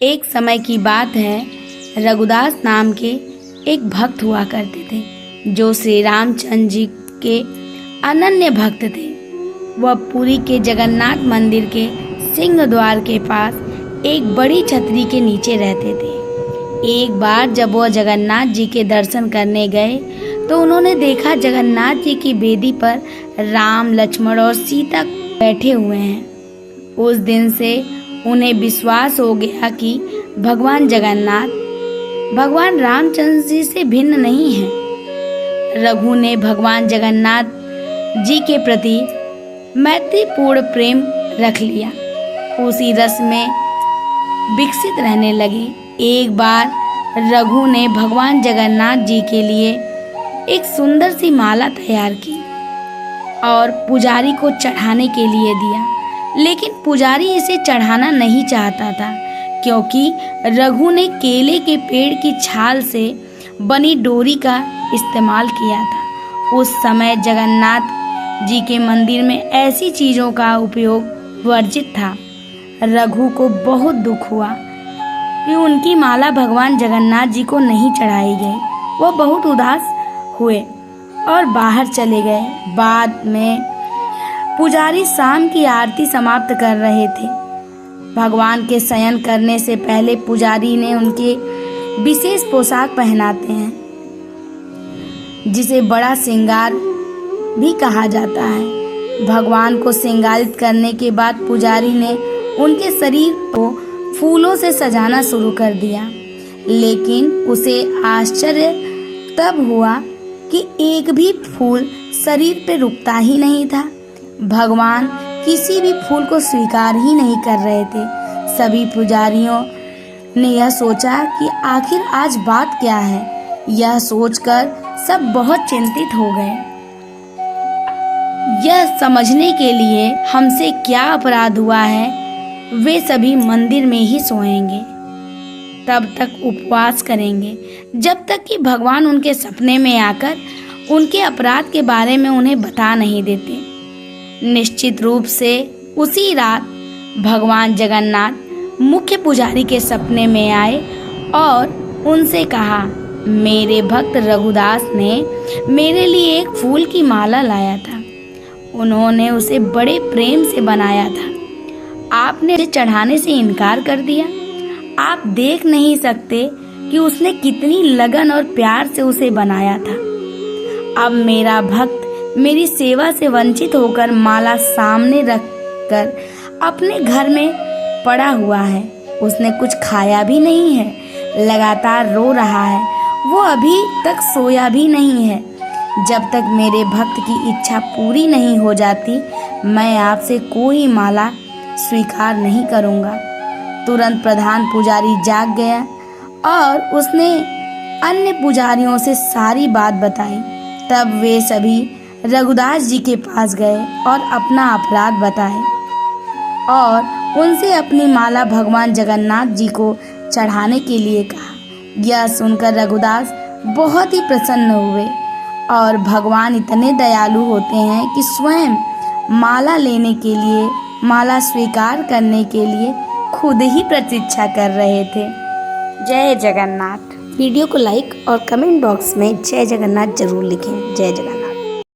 एक समय की बात है, रघुदास नाम के एक भक्त हुआ करते थे जो श्री रामचंद्र जी के अनन्य भक्त थे। वह पुरी के जगन्नाथ मंदिर के सिंह द्वार के पास एक बड़ी छतरी के नीचे रहते थे। एक बार जब वह जगन्नाथ जी के दर्शन करने गए तो उन्होंने देखा जगन्नाथ जी की बेदी पर राम, लक्ष्मण और सीता बैठे हुए हैं। उस दिन से उन्हें विश्वास हो गया कि भगवान जगन्नाथ भगवान रामचंद्र जी से भिन्न नहीं हैं। रघु ने भगवान जगन्नाथ जी के प्रति मैत्रीपूर्ण प्रेम रख लिया, उसी रस में विकसित रहने लगे। एक बार रघु ने भगवान जगन्नाथ जी के लिए एक सुंदर सी माला तैयार की और पुजारी को चढ़ाने के लिए दिया, लेकिन पुजारी इसे चढ़ाना नहीं चाहता था क्योंकि रघु ने केले के पेड़ की छाल से बनी डोरी का इस्तेमाल किया था। उस समय जगन्नाथ जी के मंदिर में ऐसी चीज़ों का उपयोग वर्जित था। रघु को बहुत दुख हुआ कि उनकी माला भगवान जगन्नाथ जी को नहीं चढ़ाई गई। वो बहुत उदास हुए और बाहर चले गए। बाद में पुजारी शाम की आरती समाप्त कर रहे थे। भगवान के शयन करने से पहले पुजारी ने उनके विशेष पोशाक पहनाते हैं जिसे बड़ा श्रृंगार भी कहा जाता है। भगवान को श्रृंगारित करने के बाद पुजारी ने उनके शरीर को फूलों से सजाना शुरू कर दिया, लेकिन उसे आश्चर्य तब हुआ कि एक भी फूल शरीर पे रुकता ही नहीं था। भगवान किसी भी फूल को स्वीकार ही नहीं कर रहे थे। सभी पुजारियों ने यह सोचा कि आखिर आज बात क्या है। यह सोचकर सब बहुत चिंतित हो गए। यह समझने के लिए हमसे क्या अपराध हुआ है, वे सभी मंदिर में ही सोएंगे, तब तक उपवास करेंगे जब तक कि भगवान उनके सपने में आकर उनके अपराध के बारे में उन्हें बता नहीं देते। निश्चित रूप से उसी रात भगवान जगन्नाथ मुख्य पुजारी के सपने में आए और उनसे कहा, मेरे भक्त रघुदास ने मेरे लिए एक फूल की माला लाया था। उन्होंने उसे बड़े प्रेम से बनाया था। आपने उसे चढ़ाने से इनकार कर दिया। आप देख नहीं सकते कि उसने कितनी लगन और प्यार से उसे बनाया था। अब मेरा भक्त मेरी सेवा से वंचित होकर माला सामने रखकर अपने घर में पड़ा हुआ है। उसने कुछ खाया भी नहीं है, लगातार रो रहा है। वो अभी तक सोया भी नहीं है। जब तक मेरे भक्त की इच्छा पूरी नहीं हो जाती, मैं आपसे कोई माला स्वीकार नहीं करूँगा। तुरंत प्रधान पुजारी जाग गया और उसने अन्य पुजारियों से सारी बात बताई। तब वे सभी रघुदास जी के पास गए और अपना अपराध बताए और उनसे अपनी माला भगवान जगन्नाथ जी को चढ़ाने के लिए कहा। यह सुनकर रघुदास बहुत ही प्रसन्न हुए और भगवान इतने दयालु होते हैं कि स्वयं माला लेने के लिए, माला स्वीकार करने के लिए खुद ही प्रतीक्षा कर रहे थे। जय जगन्नाथ। वीडियो को लाइक और कमेंट बॉक्स में जय जगन्नाथ जरूर लिखें। जय जगन्नाथ।